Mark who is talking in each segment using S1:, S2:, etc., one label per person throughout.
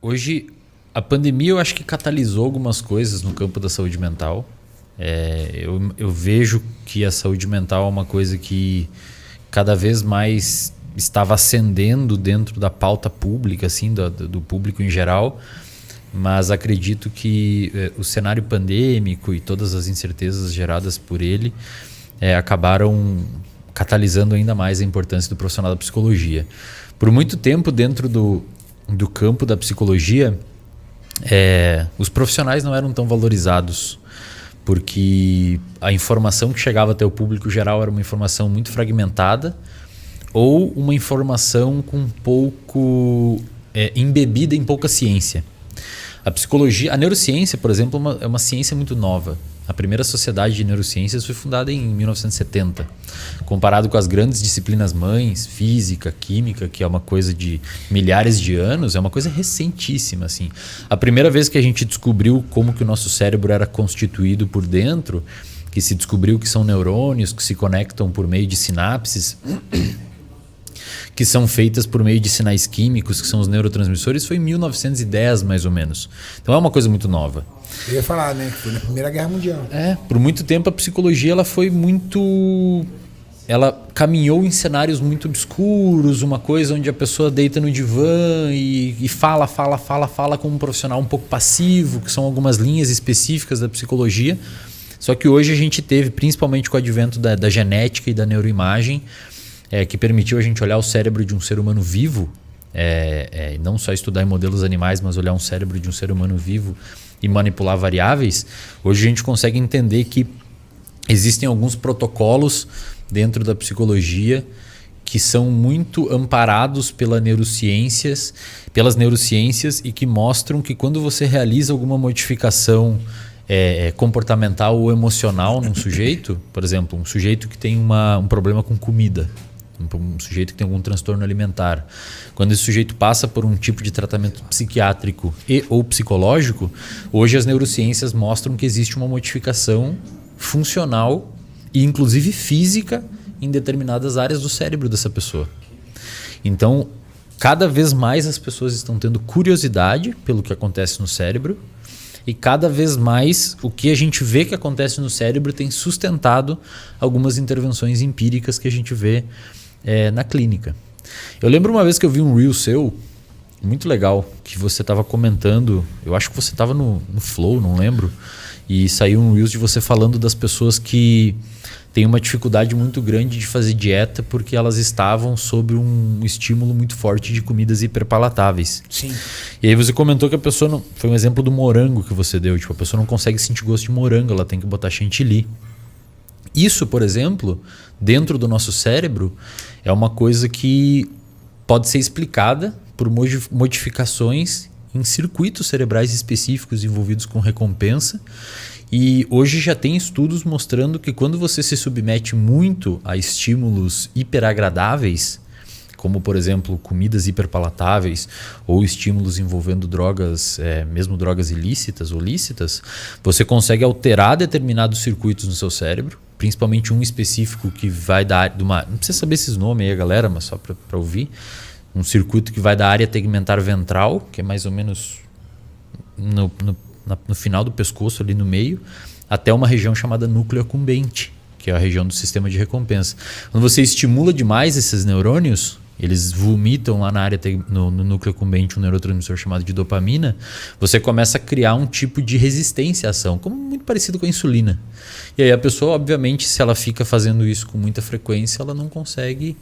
S1: Hoje, a pandemia eu acho que catalisou algumas coisas no campo da saúde mental. Eu vejo que a saúde mental é uma coisa que cada vez mais estava ascendendo dentro da pauta pública, assim, do público em geral. Mas acredito que o cenário pandêmico e todas as incertezas geradas por ele acabaram catalisando ainda mais a importância do profissional da psicologia. Por muito tempo, dentro do campo da psicologia, os profissionais não eram tão valorizados, porque a informação que chegava até o público geral era uma informação muito fragmentada ou uma informação com pouco embebida em pouca ciência. A psicologia, a neurociência, por exemplo, é uma ciência muito nova. A primeira sociedade de neurociências foi fundada em 1970. Comparado com as grandes disciplinas mães, física, química, que é uma coisa de milhares de anos, é uma coisa recentíssima, assim. A primeira vez que a gente descobriu como que o nosso cérebro era constituído por dentro, que se descobriu que são neurônios que se conectam por meio de sinapses, que são feitas por meio de sinais químicos, que são os neurotransmissores, foi em 1910, mais ou menos. Então é uma coisa muito nova.
S2: Eu ia falar, né? Que foi na Primeira Guerra Mundial.
S1: Por muito tempo a psicologia ela caminhou em cenários muito obscuros, uma coisa onde a pessoa deita no divã e fala como um profissional um pouco passivo, que são algumas linhas específicas da psicologia. Só que hoje a gente teve, principalmente com o advento da genética e da neuroimagem, que permitiu a gente olhar o cérebro de um ser humano vivo, não só estudar em modelos animais, mas olhar um cérebro de um ser humano vivo e manipular variáveis. Hoje a gente consegue entender que existem alguns protocolos dentro da psicologia que são muito amparados pelas neurociências e que mostram que quando você realiza alguma modificação comportamental ou emocional num sujeito, por exemplo, um sujeito que tem um problema com comida, um sujeito que tem algum transtorno alimentar. Quando esse sujeito passa por um tipo de tratamento psiquiátrico ou psicológico, hoje as neurociências mostram que existe uma modificação funcional e inclusive física em determinadas áreas do cérebro dessa pessoa. Então, cada vez mais as pessoas estão tendo curiosidade pelo que acontece no cérebro e cada vez mais o que a gente vê que acontece no cérebro tem sustentado algumas intervenções empíricas que a gente vê na clínica. Eu lembro uma vez que eu vi um reel seu, muito legal, que você estava comentando, eu acho que você estava no Flow, não lembro, e saiu um reel de você falando das pessoas que têm uma dificuldade muito grande de fazer dieta porque elas estavam sob um estímulo muito forte de comidas hiperpalatáveis.
S2: Sim.
S1: E aí você comentou que a pessoa não... Foi um exemplo do morango que você deu. Tipo, a pessoa não consegue sentir gosto de morango, ela tem que botar chantilly. Isso, por exemplo, dentro do nosso cérebro, é uma coisa que pode ser explicada por modificações em circuitos cerebrais específicos envolvidos com recompensa. E hoje já tem estudos mostrando que quando você se submete muito a estímulos hiperagradáveis, como por exemplo comidas hiperpalatáveis ou estímulos envolvendo drogas, mesmo drogas ilícitas ou lícitas, você consegue alterar determinados circuitos no seu cérebro, principalmente um específico que vai dar não precisa saber esses nomes aí, galera, mas só para ouvir, um circuito que vai da área tegmentar ventral, que é mais ou menos no final do pescoço, ali no meio, até uma região chamada núcleo accumbente, que é a região do sistema de recompensa. Quando você estimula demais esses neurônios, eles vomitam lá na área no núcleo accumbente um neurotransmissor chamado de dopamina, você começa a criar um tipo de resistência à ação, como muito parecido com a insulina. E aí a pessoa, obviamente, se ela fica fazendo isso com muita frequência, ela não consegue...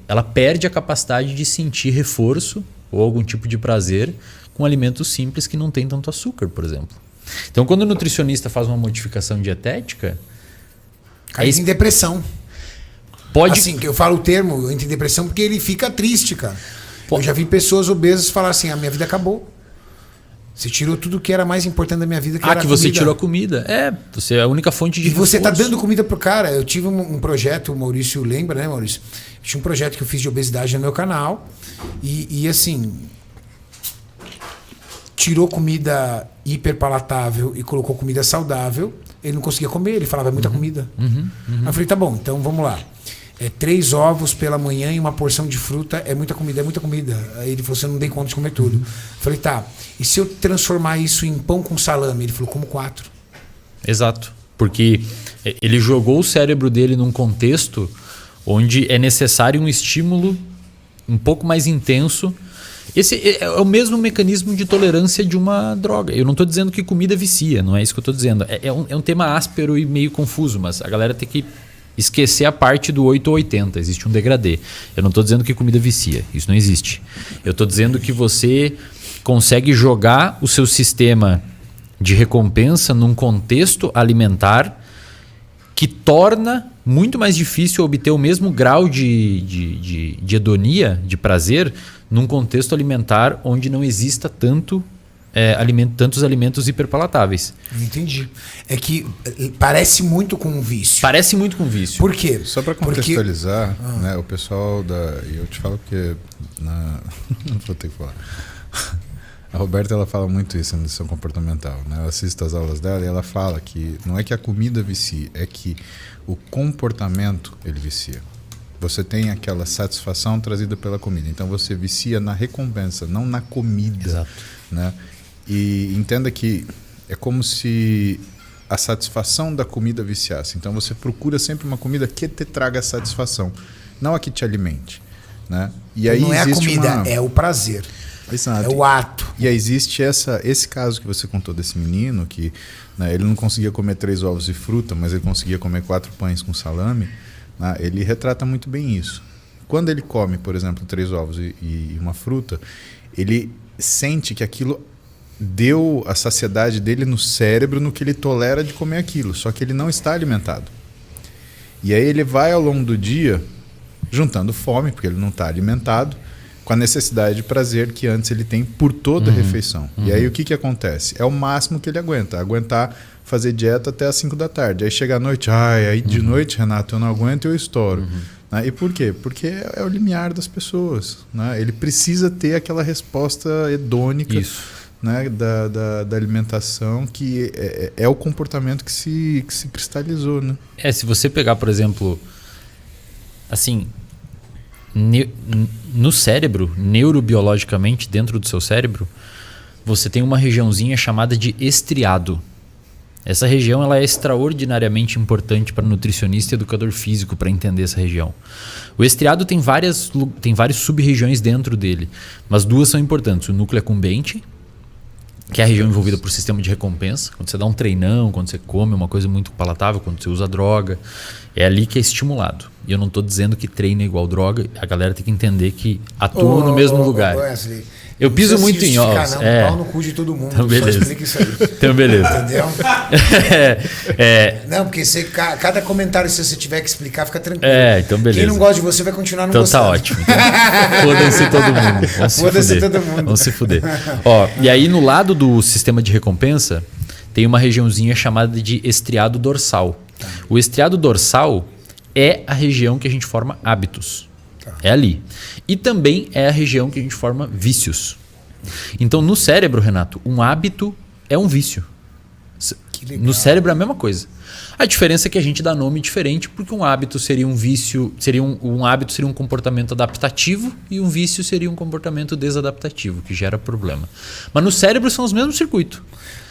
S1: ela perde a capacidade de sentir reforço ou algum tipo de prazer com alimentos simples que não tem tanto açúcar, por exemplo. Então, quando o nutricionista faz uma modificação dietética...
S2: Cai em depressão.
S1: Pode...
S2: Assim, que eu falo o termo, entra em depressão porque ele fica triste, cara. Eu já vi pessoas obesas falar assim, a minha vida acabou. Você tirou tudo que era mais importante da minha vida, que era a comida.
S1: Você tirou a comida. Você é a única fonte de reforço.
S2: E você tá dando comida pro cara. Eu tive um projeto, o Maurício lembra, né, Maurício? Eu tinha um projeto que eu fiz de obesidade no meu canal. E assim... Tirou comida hiperpalatável e colocou comida saudável. Ele não conseguia comer, ele falava, é muita comida. Aí eu falei, tá bom, então vamos lá. 3 ovos pela manhã e uma porção de fruta é muita comida, é muita comida. Aí ele falou, você não tem conta de comer tudo. Falei, tá, e se eu transformar isso em pão com salame? Ele falou, como 4.
S1: Exato, porque ele jogou o cérebro dele num contexto onde é necessário um estímulo um pouco mais intenso. Esse é o mesmo mecanismo de tolerância de uma droga. Eu não estou dizendo que comida vicia, não é isso que eu estou dizendo. É um tema áspero e meio confuso, mas a galera tem que esquecer a parte do 8 ou 80. Existe um degradê. Eu não estou dizendo que comida vicia. Isso não existe. Eu estou dizendo que você consegue jogar o seu sistema de recompensa num contexto alimentar que torna muito mais difícil obter o mesmo grau de hedonia, de prazer, num contexto alimentar onde não exista tantos alimentos hiperpalatáveis.
S2: Entendi. É que parece muito com um vício.
S1: Parece muito com vício.
S2: Por quê?
S3: Só para contextualizar, né, o pessoal e eu te falo porque não vou ter que falar. A Roberta, ela fala muito isso na lição comportamental, né? Eu assisto as aulas dela e ela fala que não é que a comida vicia, é que o comportamento ele vicia. Você tem aquela satisfação trazida pela comida. Então você vicia na recompensa, não na comida.
S1: Exato.
S3: Né? E entenda que é como se a satisfação da comida viciasse. Então você procura sempre uma comida que te traga satisfação, não a que te alimente. Né? E aí
S2: não é a comida, é o prazer.
S3: Exato.
S2: É o ato.
S3: E aí existe esse caso que você contou desse menino que, né, ele não conseguia comer 3 ovos e fruta, mas ele conseguia comer 4 pães com salame. Né? Ele retrata muito bem isso. Quando ele come, por exemplo, 3 ovos e uma fruta, ele sente que aquilo deu a saciedade dele no cérebro no que ele tolera de comer aquilo, só que ele não está alimentado. E aí ele vai ao longo do dia juntando fome, porque ele não está alimentado, com a necessidade de prazer que antes ele tem por toda a refeição. E aí o que acontece? É o máximo que ele aguenta. Aguentar fazer dieta até as 5 da tarde. Aí chega à noite, aí de noite, Renato, eu não aguento e eu estouro. Né? E por quê? Porque é o limiar das pessoas. Né? Ele precisa ter aquela resposta hedônica, né, da alimentação, que é o comportamento que se cristalizou. Né?
S1: Se você pegar, por exemplo, assim... No cérebro, neurobiologicamente, dentro do seu cérebro, você tem uma regiãozinha chamada de estriado. Essa região ela é extraordinariamente importante para nutricionista e educador físico para entender essa região. O estriado tem várias sub-regiões dentro dele, mas 2 são importantes. O núcleo accumbente, que é a região envolvida por sistema de recompensa. Quando você dá um treinão, quando você come uma coisa muito palatável, quando você usa droga, é ali que é estimulado. E eu não estou dizendo que treino é igual droga, a galera tem que entender que atua no mesmo lugar.
S2: Wesley,
S1: eu piso muito em ovos.
S2: Não, pau no cu de todo mundo.
S1: Então, beleza.
S2: Só explica isso aí.
S1: Então, beleza.
S2: Entendeu? Não, porque cada comentário, se você tiver que explicar, fica tranquilo.
S1: Então beleza.
S2: Quem não gosta de você vai continuar não
S1: então
S2: gostando.
S1: Tá ótimo. Então, foda-se todo mundo.
S2: Foda-se todo mundo.
S1: Vamos se fuder. E aí no lado do sistema de recompensa, tem uma regiãozinha chamada de estriado dorsal. Tá. O estriado dorsal é a região que a gente forma hábitos. Tá. É ali. E também é a região que a gente forma vícios. Então, no cérebro, Renato, um hábito é um vício. No cérebro é a mesma coisa. A diferença é que a gente dá nome diferente, porque um hábito seria um vício, um hábito seria um comportamento adaptativo e um vício seria um comportamento desadaptativo, que gera problema. Mas no cérebro são os mesmos circuitos.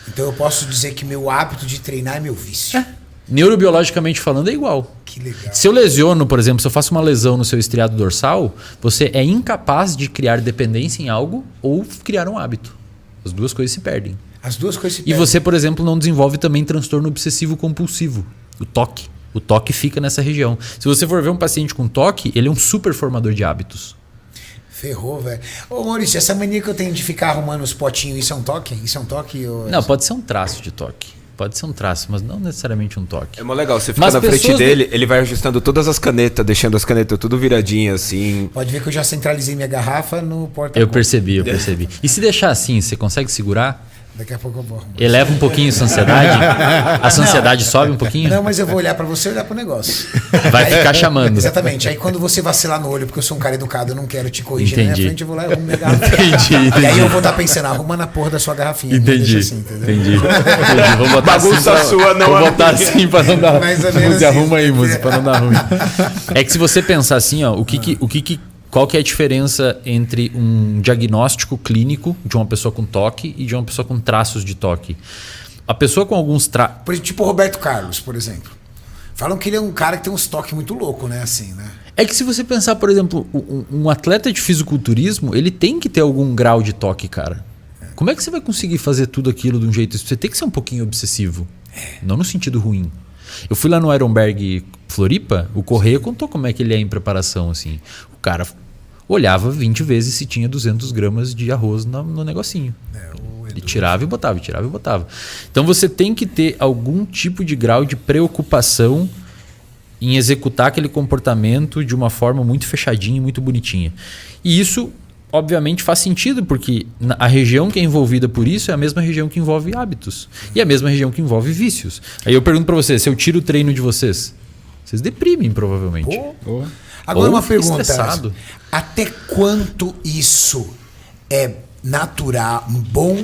S2: Então eu posso dizer que meu hábito de treinar é meu vício.
S1: Neurobiologicamente falando, é igual.
S2: Que legal.
S1: Se eu lesiono, por exemplo, se eu faço uma lesão no seu estriado dorsal, você é incapaz de criar dependência em algo ou criar um hábito. As 2 coisas se perdem.
S2: As 2 coisas se
S1: E
S2: perdem.
S1: você, por exemplo, não desenvolve também transtorno obsessivo compulsivo, o TOC. O TOC fica nessa região. Se você for ver um paciente com TOC, ele é um super formador de hábitos.
S2: Ferrou, velho. Ô Maurício, essa mania que eu tenho de ficar arrumando os potinhos, isso é um toque? Isso é um toque? Ou...
S1: Não, pode ser um traço de TOC. Pode ser um traço, mas não necessariamente um toque.
S4: É mó legal, você fica na frente dele, ele vai ajustando todas as canetas, deixando as canetas tudo viradinhas assim.
S2: Pode ver que eu já centralizei minha garrafa no porta.
S1: Eu percebi. E se deixar assim, você consegue segurar?
S2: Daqui a pouco eu vou arrumar.
S1: Eleva um pouquinho essa ansiedade? A ansiedade sobe um pouquinho?
S2: Não, mas eu vou olhar pra você e olhar pro negócio.
S1: Vai ficar chamando.
S2: Exatamente. Aí quando você vacilar no olho, porque eu sou um cara educado, eu não quero te corrigir na minha
S1: Entendi.
S2: frente, eu vou lá e arrumo minha garrafa.
S1: Entendi.
S2: E aí eu vou estar pensando, arruma na porra da sua garrafinha.
S1: Entendi.
S2: Deixa assim, entendeu?
S1: Entendi. Vou botar
S4: Bagunça
S1: assim
S4: sua, não
S1: vou
S4: a
S1: botar
S4: minha.
S1: assim pra não dar.
S2: Mais ou menos
S1: Música,
S2: isso.
S1: arruma aí, música, pra não dar ruim. É que se você pensar assim, ó, qual que é a diferença entre um diagnóstico clínico de uma pessoa com toque e de uma pessoa com traços de toque? A pessoa com alguns traços...
S2: Por exemplo, tipo o Roberto Carlos, por exemplo. Falam que ele é um cara que tem uns toques muito louco, né? Assim, né?
S1: É que se você pensar, por exemplo, um atleta de fisiculturismo, ele tem que ter algum grau de toque, cara. Como é que você vai conseguir fazer tudo aquilo de um jeito... Você tem que ser um pouquinho obsessivo. Não no sentido ruim. Eu fui lá no Ironberg Floripa, o Correia contou como é que ele é em preparação, assim. O cara olhava 20 vezes se tinha 200 gramas de arroz no negocinho. Ele tirava e botava, tirava e botava. Então você tem que ter algum tipo de grau de preocupação em executar aquele comportamento de uma forma muito fechadinha e muito bonitinha. E isso, obviamente, faz sentido, porque a região que é envolvida por isso é a mesma região que envolve hábitos. E a mesma região que envolve vícios. Aí eu pergunto para vocês, se eu tiro o treino de vocês, vocês deprimem provavelmente.
S2: Agora
S1: Ou
S2: uma
S1: fica
S2: pergunta.
S1: estressado.
S2: Até quanto isso é natural, bom,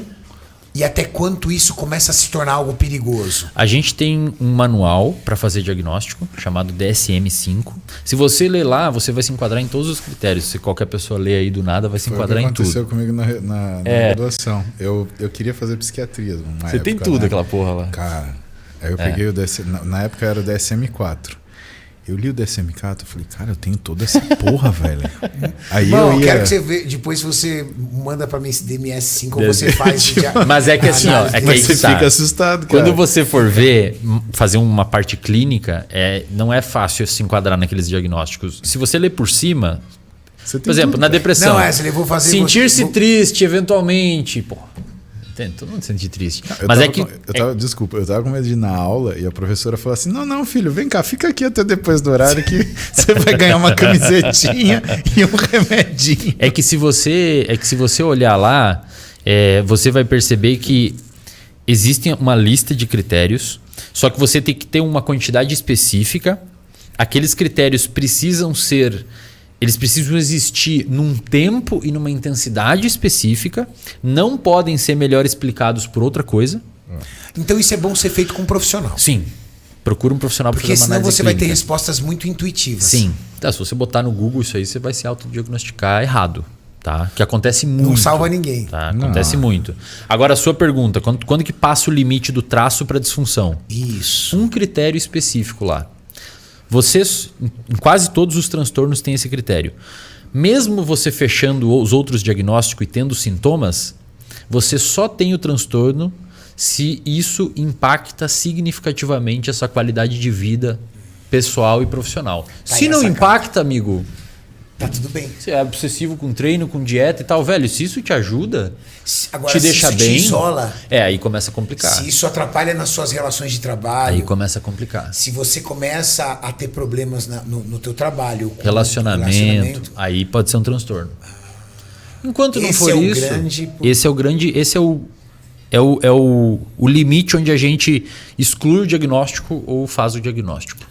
S2: e até quanto isso começa a se tornar algo perigoso?
S1: A gente tem um manual para fazer diagnóstico chamado DSM-5. Se você ler lá, você vai se enquadrar em todos os critérios. Se qualquer pessoa ler aí do nada, vai se
S3: Foi
S1: enquadrar
S3: o que
S1: em tudo.
S3: aconteceu comigo na graduação. Eu queria fazer psiquiatria.
S1: Você tem tudo,
S3: né?
S1: aquela porra lá.
S3: Cara, aí eu peguei o DSM. Na época era o DSM-4. Eu li o DSM-4 e falei, cara, eu tenho toda essa porra, velho. Aí
S2: Não,
S3: eu ia...
S2: quero que você veja. Depois você manda pra mim esse DMS5 ou você faz.
S1: Mas é que assim, ó, é que
S3: Mas
S1: aí
S3: você
S1: que tá.
S3: fica assustado, cara.
S1: Quando você for ver, fazer uma parte clínica, não é fácil se enquadrar naqueles diagnósticos. Se você ler por cima,
S3: Você tem
S1: por exemplo,
S3: tudo,
S1: na
S3: cara.
S1: depressão,
S2: Não, Wesley, eu vou fazer-
S1: sentir-se
S2: vou-
S1: triste eventualmente, pô. Todo mundo se sente triste. Mas é que
S3: Desculpa, eu tava com medo de ir na aula e a professora falou assim: não, filho, vem cá, fica aqui até depois do horário que você vai ganhar uma camisetinha e um remedinho.
S1: É que se você olhar lá, você vai perceber que existe uma lista de critérios, só que você tem que ter uma quantidade específica. Aqueles critérios precisam existir num tempo e numa intensidade específica, não podem ser melhor explicados por outra coisa.
S2: Então isso é bom ser feito com um profissional.
S1: Sim, procura um profissional para
S2: Porque
S1: fazer uma
S2: senão
S1: análise
S2: você vai ter
S1: clínica.
S2: respostas muito intuitivas.
S1: Sim. Tá, se você botar no Google isso aí, você vai se autodiagnosticar errado. Tá? Que acontece muito.
S2: Não salva ninguém.
S1: Tá? Acontece muito. Agora, a sua pergunta, quando que passa o limite do traço para disfunção?
S2: Isso.
S1: Um critério específico lá. Vocês, em quase todos os transtornos, tem esse critério. Mesmo você fechando os outros diagnósticos e tendo sintomas, você só tem o transtorno se isso impacta significativamente a sua qualidade de vida pessoal e profissional.
S2: Tá
S1: Se
S2: aí a
S1: não
S2: sacada.
S1: impacta, amigo,
S2: Tá tudo bem.
S1: você é obsessivo com treino, com dieta e tal, velho, se isso te ajuda,
S2: Agora,
S1: te
S2: se
S1: deixa
S2: isso
S1: bem,
S2: te isola,
S1: aí começa a complicar.
S2: se isso atrapalha nas suas relações de trabalho,
S1: Aí começa a complicar.
S2: se você começa a ter problemas no teu trabalho, com
S1: Relacionamento, aí pode ser um transtorno. Enquanto não
S2: Esse
S1: for
S2: é o
S1: isso,
S2: grande-
S1: esse é o limite onde a gente exclui o diagnóstico ou faz o diagnóstico.